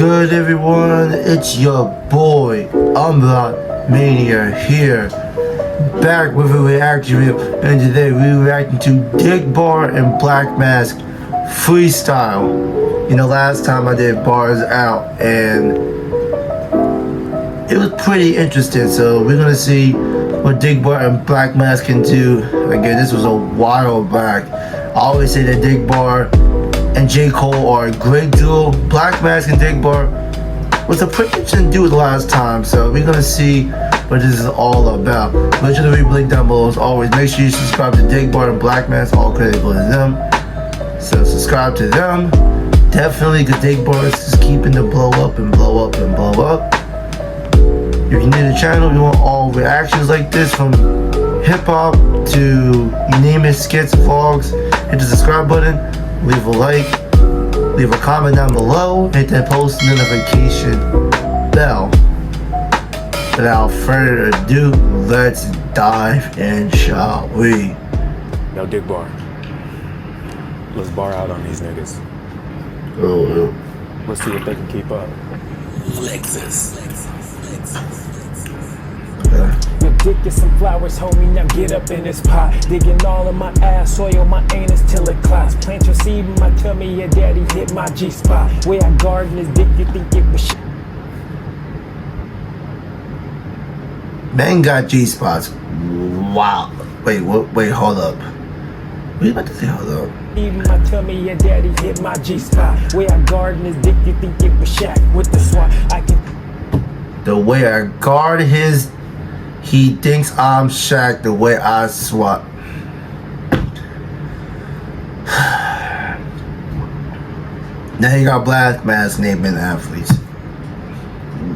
good, everyone? It's your boy Umbreon Mania here, back with a reaction video, and today we're reacting to Digbar and BlkMask Freestyle. You know, last time I did bars out and it was pretty interesting, so we're gonna see what Digbar and BlkMask can do. Again, this was a while back. I always say that Digbar and J. Cole are a great duo. BlkMask and Digbar was a pretty interesting duo the last time, so we're gonna see what this is all about. Make sure to read link down below as always. Make sure you subscribe to Digbar and BlkMask, all credit goes to them. So subscribe to them. Definitely, because Digbar is just keeping the blow up and blow up and blow up. If you're new to the channel, you want all reactions like this from hip hop to you name it, skits, vlogs, hit the subscribe button, leave a like, leave a comment down below, hit that post notification bell. Without further ado, let's dive in, shall we? Now Digbar, let's bar out on these niggas. Oh, Let's see if they can keep up. Lexus. Your dick is some flowers, homie, now get up in this pot. Digging all of my ass, soil my anus till it clots. Plant your seed in my tummy, your daddy hit my G-spot. Where I garden this dick, you think it was shit. man got G-spots. Wow. Wait, what? Wait, hold up. What are you about to say? Hold up. Even my tummy, your daddy hit my G-spot. Where I garden this dick, you think it was Shaq with the swat. I can. The way I guard his, he thinks I'm Shaq. The way I swat. Now you got BlkMask naming athletes.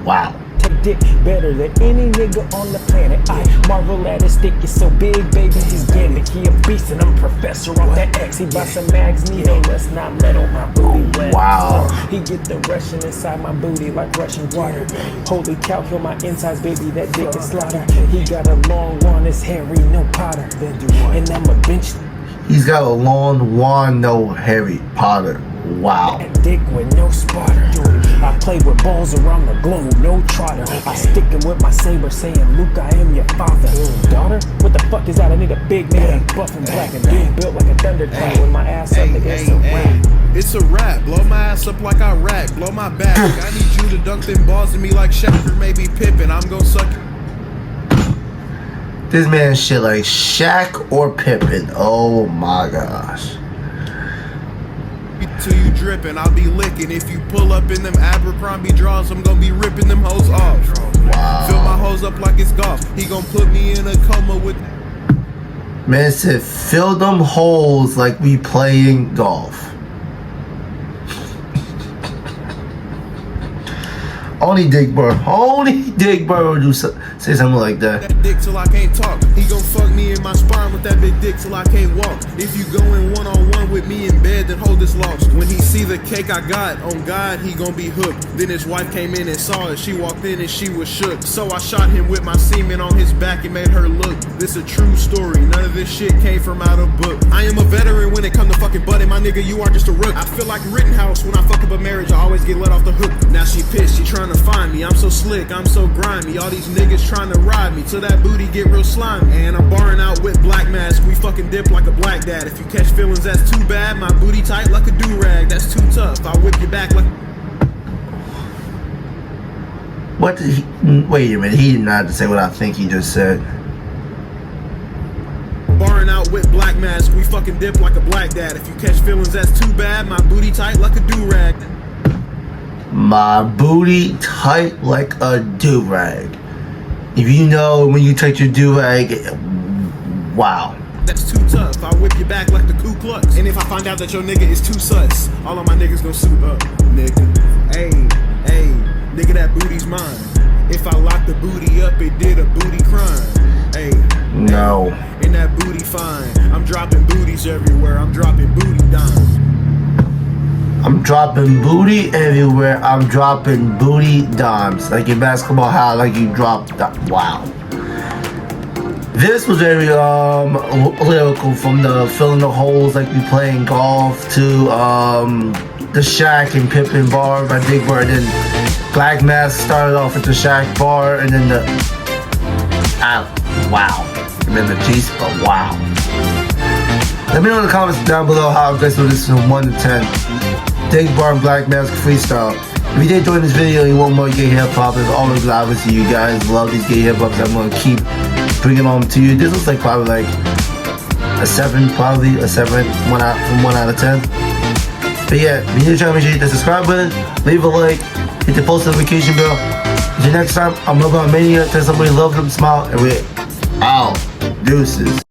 Wow. Take dick better than any nigga on the planet. I marvel at his dick, it's so big, baby, he's gimmick. He a beast and I'm professor off that X. He buy some mags, need no less, not metal, my booty wet. Wow. He get the Russian inside my booty like Russian water. Holy cow, kill my insides, baby, that dick is slaughter. He got a long one, it's Harry, no Potter. And I'm a bench. He's got a long wand, no Harry Potter. Wow. That dick with no spotter. I play with balls around the globe, no trotter. I stick him with my saber saying, Luke, I am your father. Daughter? What the fuck is that? I need a big nigga, buff and black and dude built like a thunder tank with my ass up against a rap. It's a rap. Blow my ass up like I rap. Blow my back. I need you to dunk them balls in me like Shaq or maybe Pippen. I'm gonna suck it. This man shit like Shaq or Pippen. Oh my gosh. Till you drippin', I'll be licking. If you pull up in them Abercrombie draws, I'm gonna be ripping them hoes off. Wow. Fill my hoes up like it's golf. He gonna put me in a coma with. Man said, fill them holes like we playing golf. Only Digbar would say something like that. That dick till I can't talk. He gon' fuck me in my spine with that big dick till I can't walk. If you going one-on-one with me in bed, then hold this lost. When he see the cake I got, on God, he gon' be hooked. Then his wife came in and saw it. She walked in and she was shook. So I shot him with my semen on his back and made her look. This a true story. None of this shit came from out of book. I am a veteran when it come to fucking butting. My nigga, you are just a rook. I feel like Rittenhouse when I fuck up a marriage. I always get let off the hook. Now she pissed. She trying to find me. I'm so slick, I'm so grimy. All these niggas trying to ride me till that booty get real slimy. And I'm barring out with BlkMask. We fucking dip like a black dad. If you catch feelings, that's too bad. My booty tight like a do-rag. That's too tough. I whip you back like. What did he? Wait a minute. He did not say what I think he just said. Barring out with BlkMask. We fucking dip like a black dad. If you catch feelings, that's too bad. My booty tight like a do-rag. My booty tight like a do-rag. If you know when you take your do-rag, wow. That's too tough. I whip you back like the Ku Klux. And if I find out that your nigga is too sus, all of my niggas gon' suit up, nigga. Hey, nigga, that booty's mine. If I lock the booty up, it did a booty crime. Hey, no. And that booty fine. I'm dropping booties everywhere. I'm dropping booty dimes. I'm dropping booty everywhere. I'm dropping booty dimes. Like in basketball, how like you drop. Wow. This was very lyrical, from the filling the holes like we playing golf to the Shaq and Pippin bar by Digbar, and then BlkMask started off with the Shaq bar, and then the wow, and then the G but wow. Let me know in the comments down below how aggressive this is from 1 to 10. Digbar and BlkMask freestyle. If you did enjoy this video and you want more gay hip hop, as always, obviously you guys love these gay hip hops. I'm gonna keep bringing them to you. This looks like probably like a 7, probably a 7, from 1 out of 10. But yeah, if you're new to the channel, make sure you hit the subscribe button, leave a like, hit the post notification bell. Until next time, I'm Umbreon Mania. Tell somebody love them, smile, and we're out. Deuces.